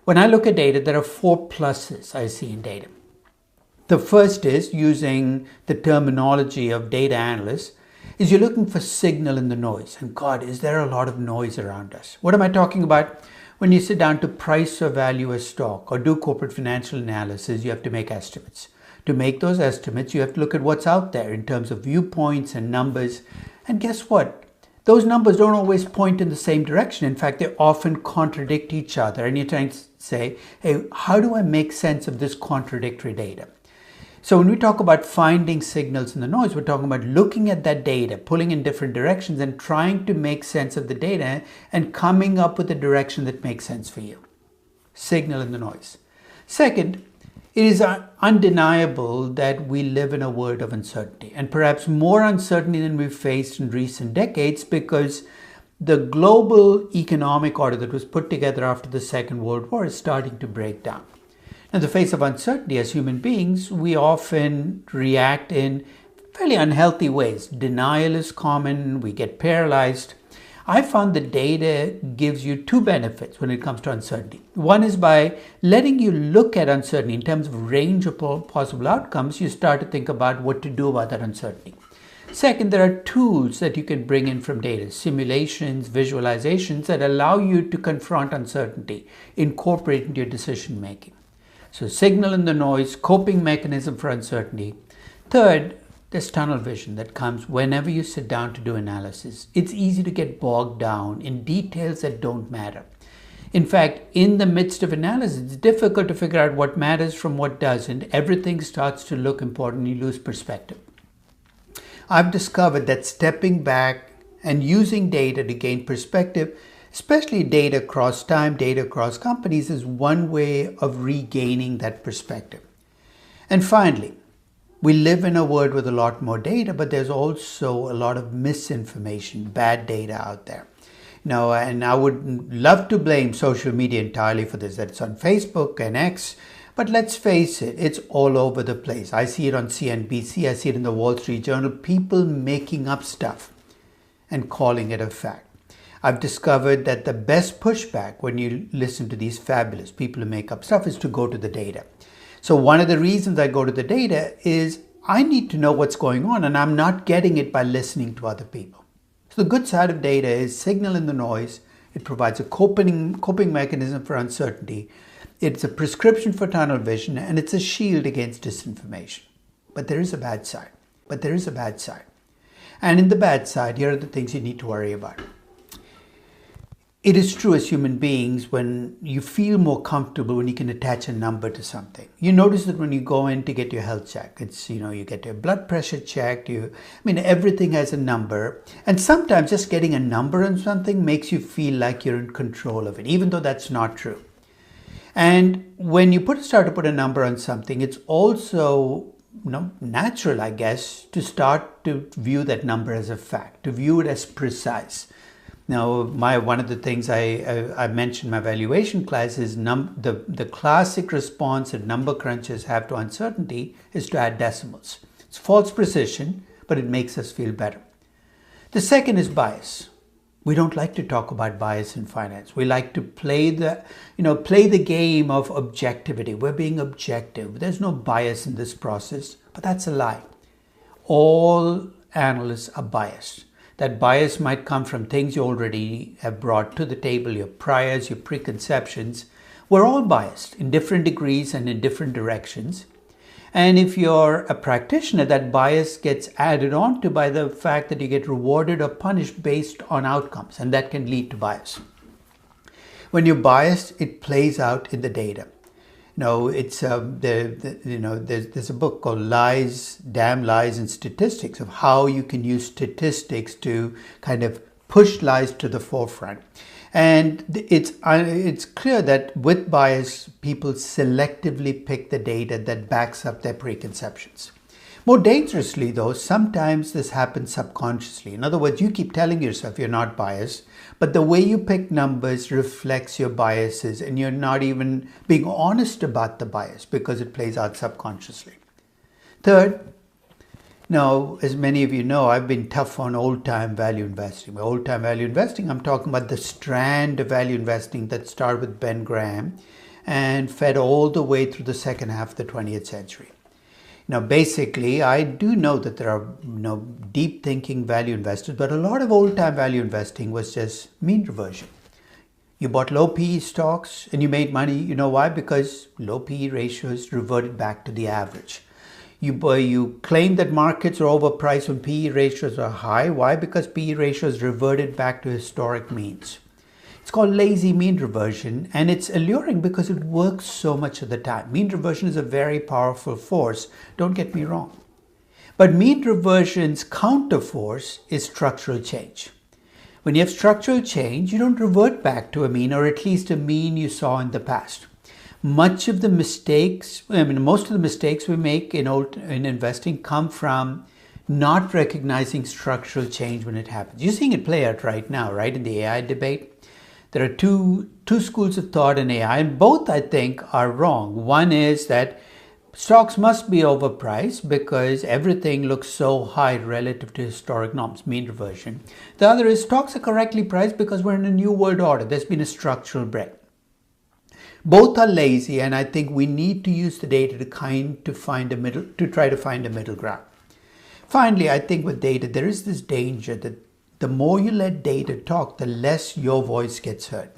When I look at data, there are 4 pluses I see in data. The first is, using the terminology of data analysts, is you're looking for signal in the noise. And God, is there a lot of noise around us? What am I talking about? When you sit down to price or value a stock or do corporate financial analysis, you have to make estimates. To make those estimates, you have to look at what's out there in terms of viewpoints and numbers. And guess what? Those numbers don't always point in the same direction. In fact, they often contradict each other. And you're trying to say, hey, how do I make sense of this contradictory data? So when we talk about finding signals in the noise, we're talking about looking at that data, pulling in different directions and trying to make sense of the data and coming up with a direction that makes sense for you. Signal in the noise. Second, it is undeniable that we live in a world of uncertainty, and perhaps more uncertainty than we've faced in recent decades, because the global economic order that was put together after the Second World War is starting to break down. In the face of uncertainty, as human beings, we often react in fairly unhealthy ways. Denial is common, we get paralyzed. I found the data gives you 2 benefits when it comes to uncertainty. One is by letting you look at uncertainty in terms of range of possible outcomes, you start to think about what to do about that uncertainty. Second, there are tools that you can bring in from data, simulations, visualizations that allow you to confront uncertainty, incorporate into your decision making. So signal in the noise, coping mechanism for uncertainty. Third, there's tunnel vision that comes whenever you sit down to do analysis. It's easy to get bogged down in details that don't matter. In fact, in the midst of analysis, it's difficult to figure out what matters from what doesn't. Everything starts to look important and you lose perspective. I've discovered that stepping back and using data to gain perspective, especially data across time, data across companies, is one way of regaining that perspective. And finally, we live in a world with a lot more data, but there's also a lot of misinformation, bad data out there. Now, and I would love to blame social media entirely for this, that it's on Facebook and X, but let's face it, it's all over the place. I see it on CNBC, I see it in the Wall Street Journal, people making up stuff and calling it a fact. I've discovered that the best pushback when you listen to these fabulous people who make up stuff is to go to the data. So one of the reasons I go to the data is I need to know what's going on, and I'm not getting it by listening to other people. So the good side of data is signal in the noise. It provides a coping mechanism for uncertainty. It's a prescription for tunnel vision, and it's a shield against disinformation. But there is a bad side. And in the bad side, here are the things you need to worry about. It is true as human beings, when you feel more comfortable when you can attach a number to something. You notice that when you go in to get your health check, it's, you get your blood pressure checked, everything has a number. And sometimes just getting a number on something makes you feel like you're in control of it, even though that's not true. And when you start to put a number on something, it's also natural, I guess, to start to view that number as a fact, to view it as precise. Now, one of the things I mentioned in my valuation class is the classic response that number crunchers have to uncertainty is to add decimals. It's false precision, but it makes us feel better. The second is bias. We don't like to talk about bias in finance. We like to play the game of objectivity. We're being objective. There's no bias in this process, but that's a lie. All analysts are biased. That bias might come from things you already have brought to the table, your priors, your preconceptions. We're all biased in different degrees and in different directions. And if you're a practitioner, that bias gets added on to by the fact that you get rewarded or punished based on outcomes, and that can lead to bias. When you're biased, it plays out in the data. It's there's a book called Lies, Damn Lies and Statistics, of how you can use statistics to kind of push lies to the forefront. And it's clear that with bias, people selectively pick the data that backs up their preconceptions. More dangerously, though, sometimes this happens subconsciously. In other words, you keep telling yourself you're not biased, but the way you pick numbers reflects your biases, and you're not even being honest about the bias because it plays out subconsciously. Third, now, as many of you know, I've been tough on old-time value investing. By old-time value investing, I'm talking about the strand of value investing that started with Ben Graham and fed all the way through the second half of the 20th century. Now, basically, I do know that there are deep thinking value investors, but a lot of old time value investing was just mean reversion. You bought low PE stocks and you made money. You know why? Because low PE ratios reverted back to the average. You claim that markets are overpriced when PE ratios are high. Why? Because PE ratios reverted back to historic means. It's called lazy mean reversion, and it's alluring because it works so much of the time. Mean reversion is a very powerful force, don't get me wrong. But mean reversion's counterforce is structural change. When you have structural change, you don't revert back to a mean, or at least a mean you saw in the past. Most of the mistakes we make in investing come from not recognizing structural change when it happens. You're seeing it play out right now, right, in the AI debate. There are two schools of thought in AI, and both, I think, are wrong. One is that stocks must be overpriced because everything looks so high relative to historic norms, mean reversion. The other is stocks are correctly priced because we're in a new world order. There's been a structural break. Both are lazy, and I think we need to use the data to try to find a middle ground. Finally, I think with data, there is this danger that the more you let data talk, the less your voice gets heard.